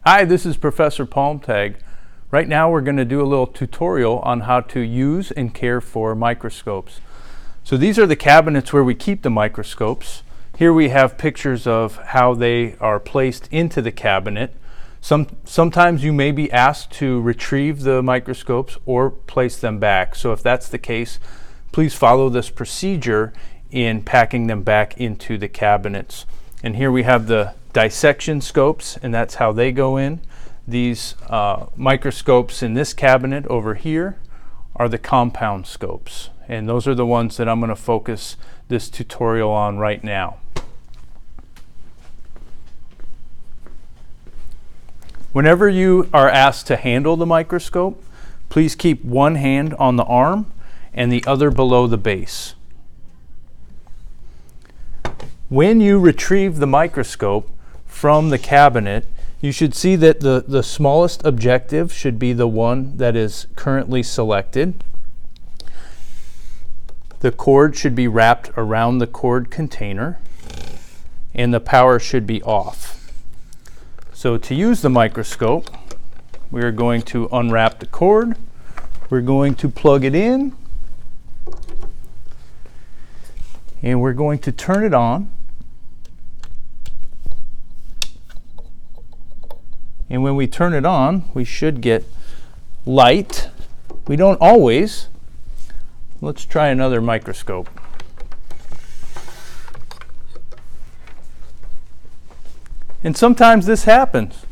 Hi, this is Professor Palmtag. Right now we're going to do a little tutorial on how to use and care for microscopes. So these are the cabinets where we keep the microscopes. Here we have pictures of how they are placed into the cabinet. Sometimes you may be asked to retrieve the microscopes or place them back. So if that's the case, please follow this procedure in packing them back into the cabinets. And here we have the dissection scopes, and that's how they go in. These microscopes in this cabinet over here are the compound scopes, and those are the ones that I'm going to focus this tutorial on right now. Whenever you are asked to handle the microscope, please keep one hand on the arm and the other below the base. When you retrieve the microscope from the cabinet, you should see that the smallest objective should be the one that is currently selected. The cord should be wrapped around the cord container, and the power should be off. So to use the microscope, we are going to unwrap the cord. We're going to plug it in, and we're going to turn it on. And when we turn it on, we should get light. We don't always. Let's try another microscope. And sometimes this happens.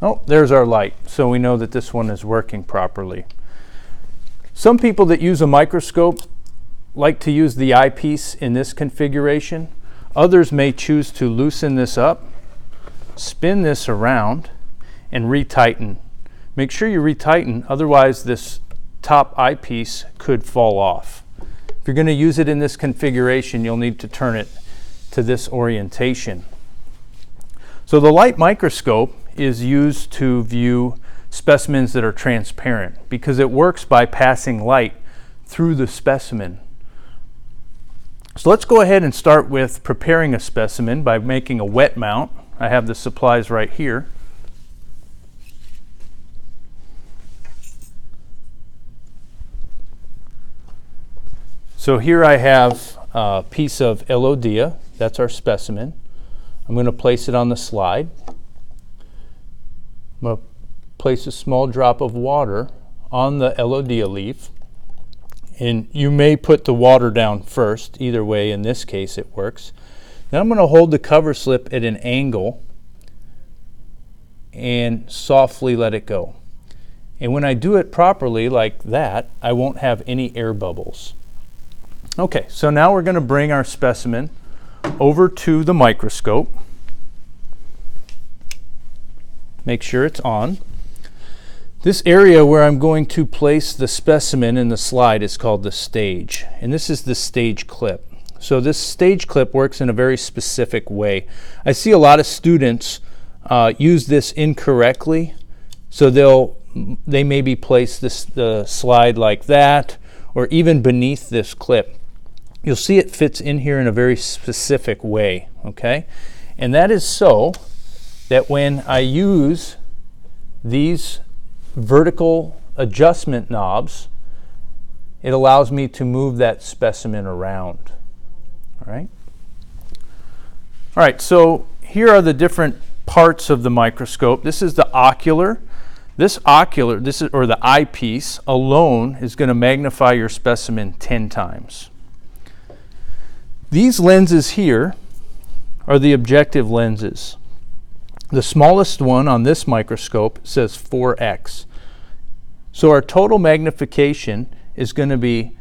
Oh, there's our light. So we know that this one is working properly. Some people that use a microscope like to use the eyepiece in this configuration. Others may choose to loosen this up, spin this around, and retighten. Make sure you retighten, otherwise this top eyepiece could fall off. If you're going to use it in this configuration, you'll need to turn it to this orientation. So the light microscope is used to view specimens that are transparent because it works by passing light through the specimen. So let's go ahead and start with preparing a specimen by making a wet mount. I have the supplies right here. So here I have a piece of Elodea. That's our specimen. I'm going to place it on the slide. I'm going to place a small drop of water on the Elodea leaf, and you may put the water down first. Either way, in this case it works. Then I'm going to hold the cover slip at an angle and softly let it go. And when I do it properly like that, I won't have any air bubbles. Okay, so now we're going to bring our specimen over to the microscope. Make sure it's on. This area where I'm going to place the specimen in the slide is called the stage, and this is the stage clip. So this stage clip works in a very specific way. I see a lot of students use this incorrectly, so they maybe place the slide like that, or even beneath this clip. You'll see it fits in here in a very specific way, okay? And that is so that when I use these vertical adjustment knobs, it allows me to move that specimen around. All right, so here are the different parts of the microscope. This is the ocular. The eyepiece alone is going to magnify your specimen 10 times. These lenses here are the objective lenses. The smallest one on this microscope says 4x. So our total magnification is going to be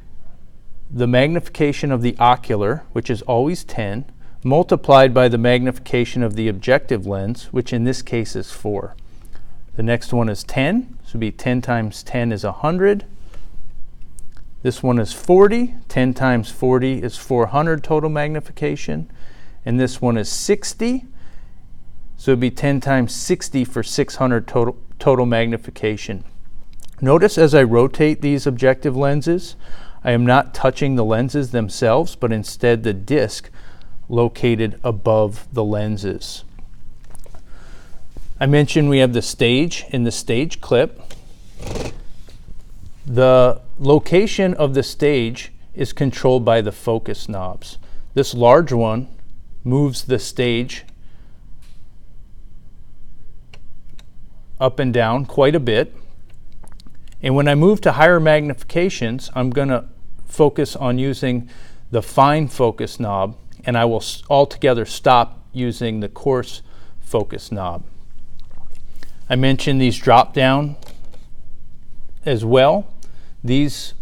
the magnification of the ocular, which is always 10, multiplied by the magnification of the objective lens, which in this case is 4. The next one is 10, so it'll be 10 times 10 is 100. This one is 40. 10 times 40 is 400 total magnification. And this one is 60. So it'd be 10 times 60 for 600 total magnification. Notice as I rotate these objective lenses, I am not touching the lenses themselves, but instead the disc located above the lenses. I mentioned we have the stage and the stage clip. The location of the stage is controlled by the focus knobs. This large one moves the stage up and down quite a bit. And when I move to higher magnifications, I'm going to focus on using the fine focus knob, and I will altogether stop using the coarse focus knob. I mentioned these drop down as well. These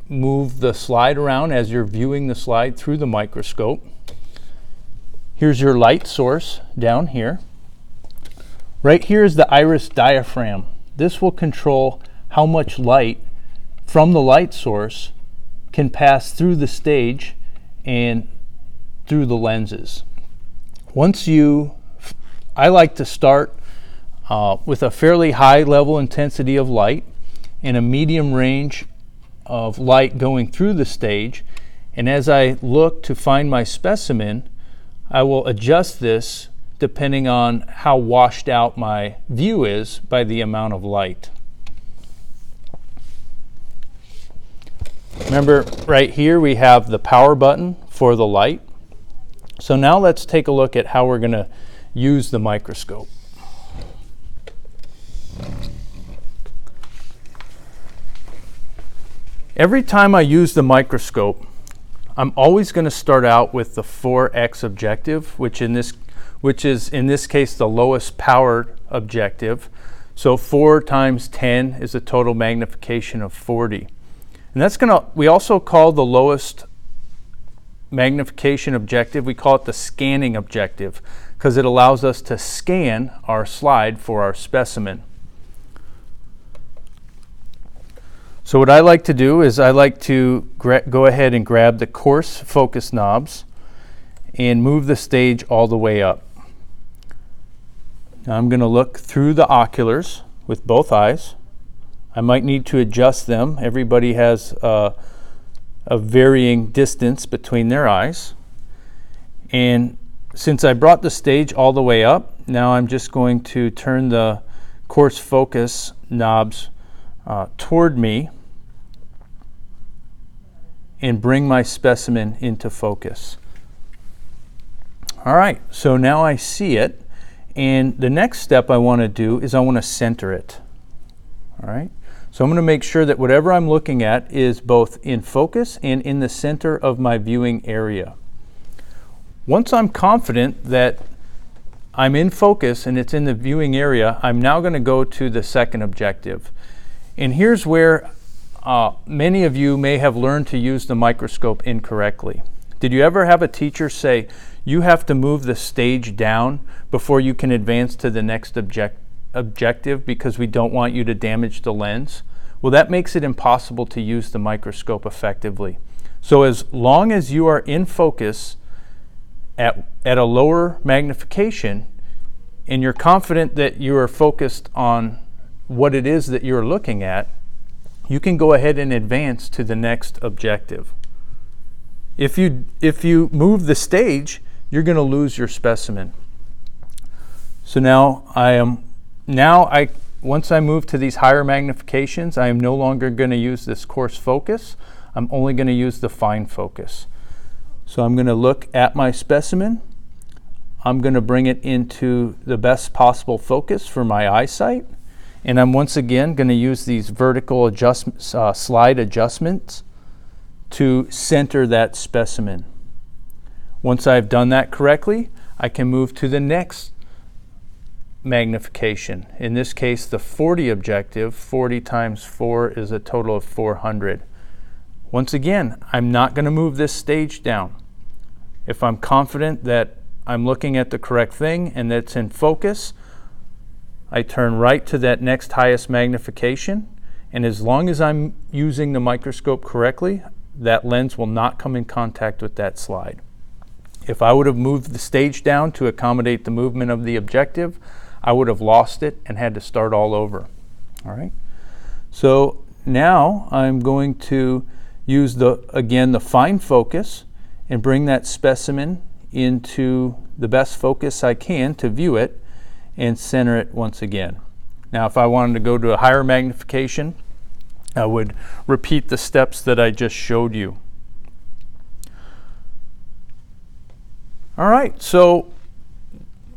move the slide around as you're viewing the slide through the microscope. Here's your light source down here. Right here is the iris diaphragm. This will control how much light from the light source can pass through the stage and through the lenses. I like to start with a fairly high level intensity of light and a medium range of light going through the stage, and as I look to find my specimen, I will adjust this depending on how washed out my view is by the amount of light. Remember, right here we have the power button for the light. So now let's take a look at how we're going to use the microscope. Every time I use the microscope, I'm always going to start out with the 4x objective, which is in this case the lowest powered objective. So 4 times 10 is a total magnification of 40. And we also call the lowest magnification objective, we call it the scanning objective, because it allows us to scan our slide for our specimen. So what I like to do is I like to go ahead and grab the coarse focus knobs and move the stage all the way up. Now I'm going to look through the oculars with both eyes. I might need to adjust them. Everybody has a varying distance between their eyes. And since I brought the stage all the way up, now I'm just going to turn the coarse focus knobs toward me and bring my specimen into focus. All right, so now I see it, and the next step I want to do is I want to center it. All right, so I'm going to make sure that whatever I'm looking at is both in focus and in the center of my viewing area. Once I'm confident that I'm in focus and it's in the viewing area, I'm now going to go to the second objective. And here's where many of you may have learned to use the microscope incorrectly. Did you ever have a teacher say, you have to move the stage down before you can advance to the next objective because we don't want you to damage the lens? Well, that makes it impossible to use the microscope effectively. So as long as you are in focus at a lower magnification and you're confident that you are focused on what it is that you're looking at, you can go ahead and advance to the next objective. If you move the stage, you're going to lose your specimen. So once I move to these higher magnifications, I am no longer going to use this coarse focus. I'm only going to use the fine focus. So I'm going to look at my specimen. I'm going to bring it into the best possible focus for my eyesight. And I'm once again going to use these vertical slide adjustments to center that specimen. Once I've done that correctly, I can move to the next magnification. In this case, the 40 objective. 40 times 4 is a total of 400. Once again, I'm not going to move this stage down. If I'm confident that I'm looking at the correct thing and that it's in focus, I turn right to that next highest magnification, and as long as I'm using the microscope correctly, that lens will not come in contact with that slide. If I would have moved the stage down to accommodate the movement of the objective, I would have lost it and had to start all over. All right. So now I'm going to use the fine focus and bring that specimen into the best focus I can to view it and center it once again. Now if I wanted to go to a higher magnification, I would repeat the steps that I just showed you. All right, so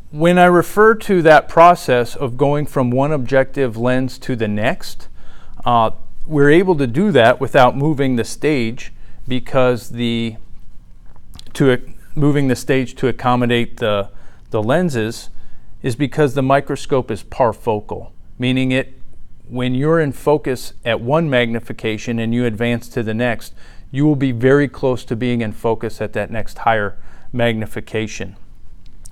when I refer to that process of going from one objective lens to the next, we're able to do that without moving the stage because moving the stage to accommodate the lenses is because the microscope is parfocal, meaning when you're in focus at one magnification and you advance to the next, you will be very close to being in focus at that next higher magnification.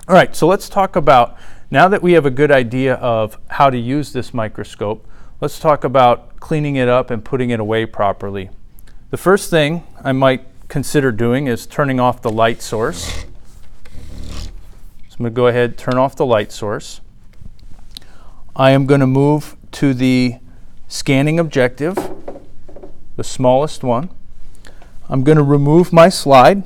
All right, so let's talk about, now that we have a good idea of how to use this microscope, let's talk about cleaning it up and putting it away properly. The first thing I might consider doing is turning off the light source. So I'm going to go ahead and turn off the light source. I am going to move to the scanning objective, the smallest one. I'm going to remove my slide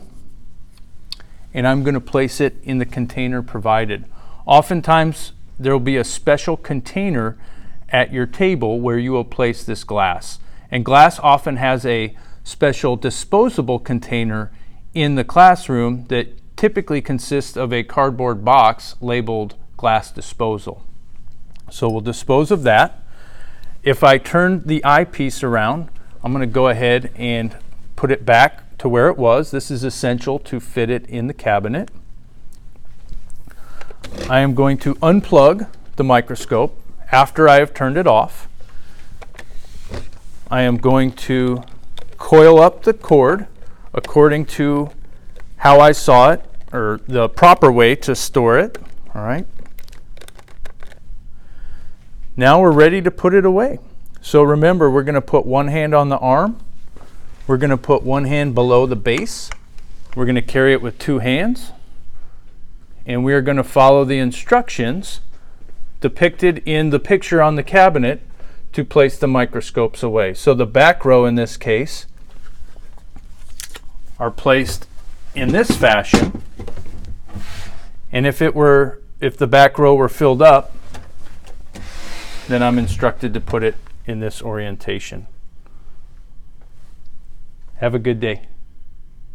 and I'm going to place it in the container provided. Oftentimes there will be a special container at your table where you will place this glass. And glass often has a special disposable container in the classroom that typically consists of a cardboard box labeled glass disposal. So we'll dispose of that. If I turn the eyepiece around, I'm going to go ahead and put it back to where it was. This is essential to fit it in the cabinet. I am going to unplug the microscope after I have turned it off. I am going to coil up the cord according to how I saw it, or the proper way to store it. All right. Now we're ready to put it away. So remember, we're going to put one hand on the arm. We're going to put one hand below the base. We're going to carry it with two hands. And we are going to follow the instructions depicted in the picture on the cabinet to place the microscopes away. So the back row in this case are placed in this fashion. And if the back row were filled up, then I'm instructed to put it in this orientation. Have a good day.